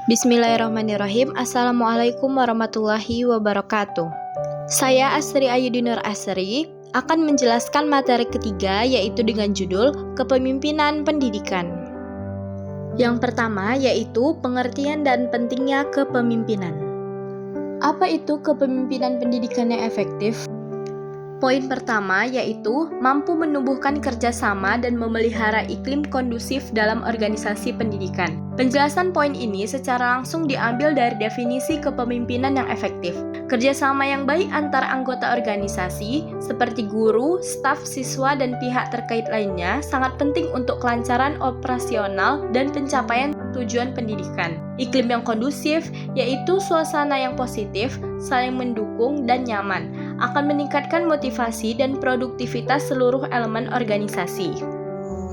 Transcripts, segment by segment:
Bismillahirrahmanirrahim. Assalamualaikum warahmatullahi wabarakatuh. Saya Asri Ayudi Nur Asri akan menjelaskan materi ketiga, yaitu dengan judul Kepemimpinan Pendidikan. Yang pertama yaitu pengertian dan pentingnya kepemimpinan. Apa itu kepemimpinan pendidikan yang efektif? Poin pertama yaitu mampu menumbuhkan kerjasama dan memelihara iklim kondusif dalam organisasi pendidikan. Penjelasan poin ini secara langsung diambil dari definisi kepemimpinan yang efektif. Kerjasama yang baik antar anggota organisasi, seperti guru, staf, siswa, dan pihak terkait lainnya, sangat penting untuk kelancaran operasional dan pencapaian tujuan pendidikan. Iklim yang kondusif, yaitu suasana yang positif, saling mendukung, dan nyaman, akan meningkatkan motivasi dan produktivitas seluruh elemen organisasi.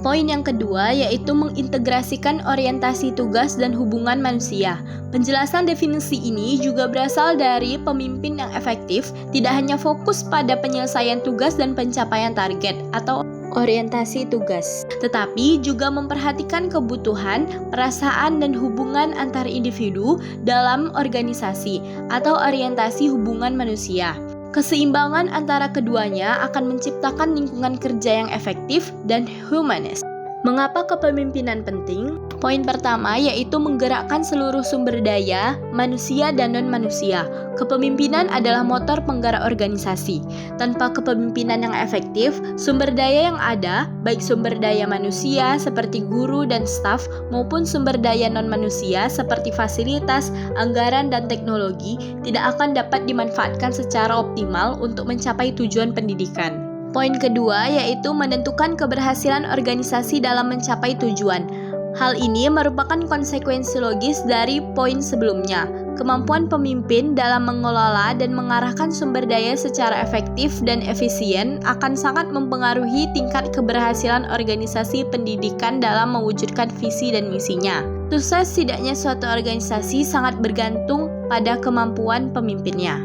Poin yang kedua yaitu mengintegrasikan orientasi tugas dan hubungan manusia. Penjelasan definisi ini juga berasal dari pemimpin yang efektif, tidak hanya fokus pada penyelesaian tugas dan pencapaian target atau orientasi tugas, tetapi juga memperhatikan kebutuhan, perasaan, dan hubungan antar individu dalam organisasi atau orientasi hubungan manusia. Keseimbangan antara keduanya akan menciptakan lingkungan kerja yang efektif dan humanis. Mengapa kepemimpinan penting? Poin pertama yaitu menggerakkan seluruh sumber daya, manusia dan non-manusia. Kepemimpinan adalah motor penggerak organisasi. Tanpa kepemimpinan yang efektif, sumber daya yang ada, baik sumber daya manusia seperti guru dan staf, maupun sumber daya non-manusia seperti fasilitas, anggaran, dan teknologi, tidak akan dapat dimanfaatkan secara optimal untuk mencapai tujuan pendidikan. Poin kedua yaitu menentukan keberhasilan organisasi dalam mencapai tujuan. Hal ini merupakan konsekuensi logis dari poin sebelumnya. Kemampuan pemimpin dalam mengelola dan mengarahkan sumber daya secara efektif dan efisien akan sangat mempengaruhi tingkat keberhasilan organisasi pendidikan dalam mewujudkan visi dan misinya. Sukses tidaknya suatu organisasi sangat bergantung pada kemampuan pemimpinnya.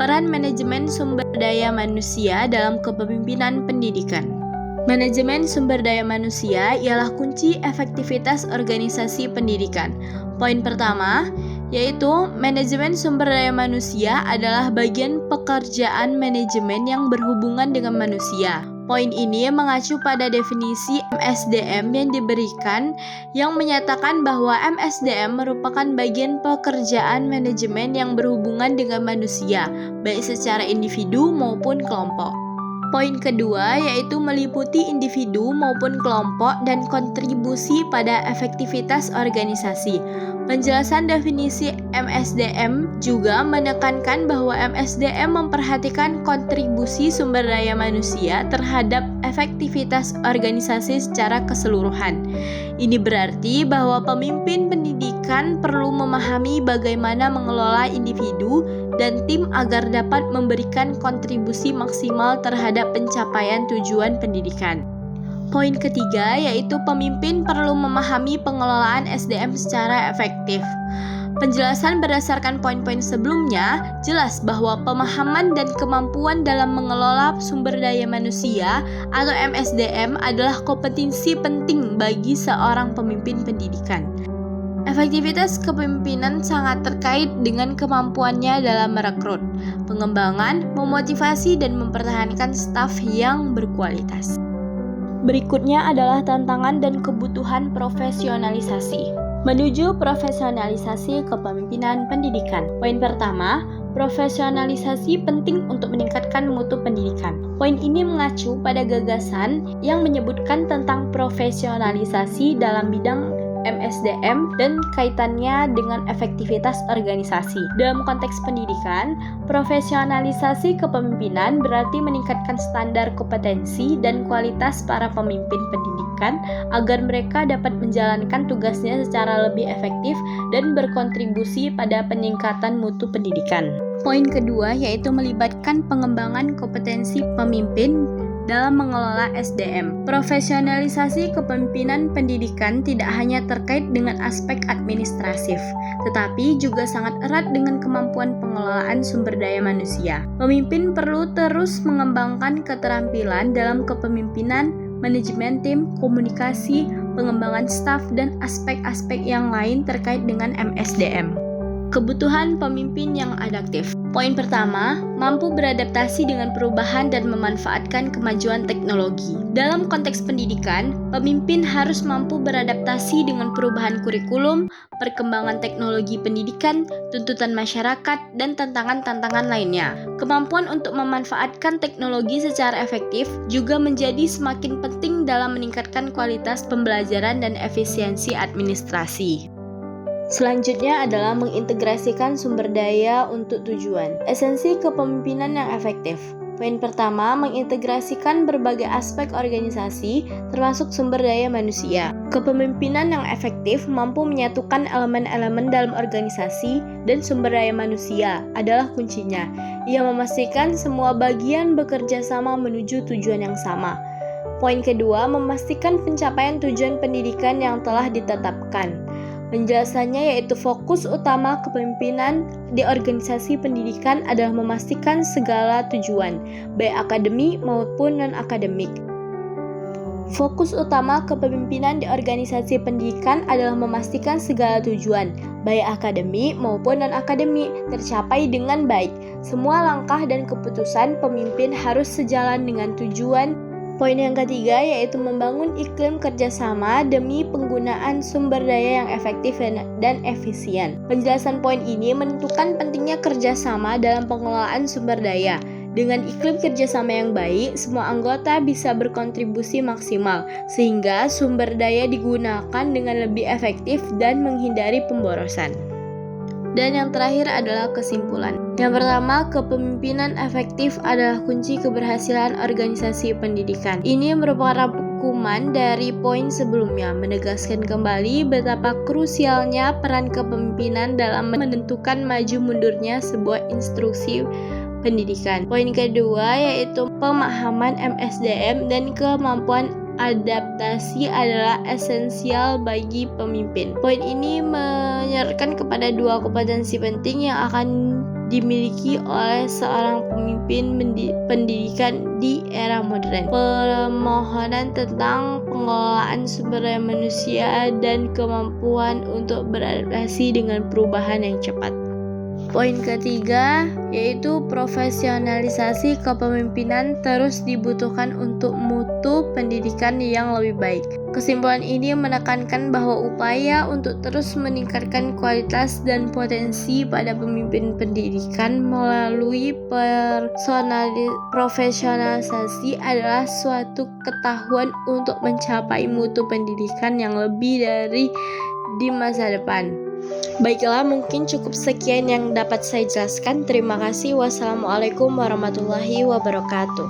Peran manajemen sumber daya manusia dalam kepemimpinan pendidikan. Manajemen sumber daya manusia ialah kunci efektivitas organisasi pendidikan. Poin pertama, yaitu manajemen sumber daya manusia adalah bagian pekerjaan manajemen yang berhubungan dengan manusia. Poin ini mengacu pada definisi MSDM yang diberikan, yang menyatakan bahwa MSDM merupakan bagian pekerjaan manajemen yang berhubungan dengan manusia, baik secara individu maupun kelompok. Poin kedua yaitu meliputi individu maupun kelompok dan kontribusi pada efektivitas organisasi. Penjelasan definisi MSDM juga menekankan bahwa MSDM memperhatikan kontribusi sumber daya manusia terhadap efektivitas organisasi secara keseluruhan. Ini berarti bahwa pemimpin pendidikan perlu memahami bagaimana mengelola individu dan tim agar dapat memberikan kontribusi maksimal terhadap pencapaian tujuan pendidikan. Poin ketiga yaitu pemimpin perlu memahami pengelolaan SDM secara efektif. Penjelasan berdasarkan poin-poin sebelumnya jelas bahwa pemahaman dan kemampuan dalam mengelola sumber daya manusia atau MSDM adalah kompetensi penting bagi seorang pemimpin pendidikan. Efektivitas kepemimpinan sangat terkait dengan kemampuannya dalam merekrut, pengembangan, memotivasi, dan mempertahankan staf yang berkualitas. Berikutnya adalah tantangan dan kebutuhan profesionalisasi. Menuju profesionalisasi kepemimpinan pendidikan. Poin pertama, profesionalisasi penting untuk meningkatkan mutu pendidikan. Poin ini mengacu pada gagasan yang menyebutkan tentang profesionalisasi dalam bidang MSDM dan kaitannya dengan efektivitas organisasi. Dalam konteks pendidikan, profesionalisasi kepemimpinan berarti meningkatkan standar kompetensi dan kualitas para pemimpin pendidikan agar mereka dapat menjalankan tugasnya secara lebih efektif dan berkontribusi pada peningkatan mutu pendidikan. Poin kedua yaitu melibatkan pengembangan kompetensi pemimpin dalam mengelola SDM. Profesionalisasi kepemimpinan pendidikan tidak hanya terkait dengan aspek administratif, tetapi juga sangat erat dengan kemampuan pengelolaan sumber daya manusia. Pemimpin perlu terus mengembangkan keterampilan dalam kepemimpinan, manajemen tim, komunikasi, pengembangan staf, dan aspek-aspek yang lain terkait dengan MSDM. Kebutuhan pemimpin yang adaptif. Poin pertama, mampu beradaptasi dengan perubahan dan memanfaatkan kemajuan teknologi. Dalam konteks pendidikan, pemimpin harus mampu beradaptasi dengan perubahan kurikulum, perkembangan teknologi pendidikan, tuntutan masyarakat, dan tantangan-tantangan lainnya. Kemampuan untuk memanfaatkan teknologi secara efektif juga menjadi semakin penting dalam meningkatkan kualitas pembelajaran dan efisiensi administrasi. Selanjutnya adalah mengintegrasikan sumber daya untuk tujuan. Esensi kepemimpinan yang efektif. Poin pertama, mengintegrasikan berbagai aspek organisasi, termasuk sumber daya manusia. Kepemimpinan yang efektif mampu menyatukan elemen-elemen dalam organisasi dan sumber daya manusia adalah kuncinya. Ia memastikan semua bagian bekerja sama menuju tujuan yang sama. Poin kedua, memastikan pencapaian tujuan pendidikan yang telah ditetapkan. Penjelasannya yaitu fokus utama kepemimpinan di organisasi pendidikan adalah memastikan segala tujuan, baik akademik maupun non-akademik. Fokus utama kepemimpinan di organisasi pendidikan adalah memastikan segala tujuan, baik akademik maupun non-akademik, tercapai dengan baik. Semua langkah dan keputusan pemimpin harus sejalan dengan tujuan. Poin yang ketiga yaitu membangun iklim kerjasama demi penggunaan sumber daya yang efektif dan efisien. Penjelasan poin ini menentukan pentingnya kerjasama dalam pengelolaan sumber daya. Dengan iklim kerjasama yang baik, semua anggota bisa berkontribusi maksimal, sehingga sumber daya digunakan dengan lebih efektif dan menghindari pemborosan. Dan yang terakhir adalah kesimpulan. Yang pertama, kepemimpinan efektif adalah kunci keberhasilan organisasi pendidikan. Ini merupakan rangkuman dari poin sebelumnya, menegaskan kembali betapa krusialnya peran kepemimpinan dalam menentukan maju mundurnya sebuah instruksi pendidikan. Poin kedua yaitu pemahaman MSDM dan kemampuan adaptasi adalah esensial bagi pemimpin. Poin ini menyarankan kepada dua kompetensi penting yang akan dimiliki oleh seorang pemimpin pendidikan di era modern. Permohonan tentang pengelolaan sumber daya manusia dan kemampuan untuk beradaptasi dengan perubahan yang cepat. Poin ketiga yaitu profesionalisasi kepemimpinan terus dibutuhkan untuk mutu pendidikan yang lebih baik. Kesimpulan ini menekankan bahwa upaya untuk terus meningkatkan kualitas dan potensi pada pemimpin pendidikan melalui profesionalisasi adalah suatu ketahuan untuk mencapai mutu pendidikan yang lebih dari di masa depan. Baiklah, mungkin cukup sekian yang dapat saya jelaskan. Terima kasih. Wassalamualaikum warahmatullahi wabarakatuh.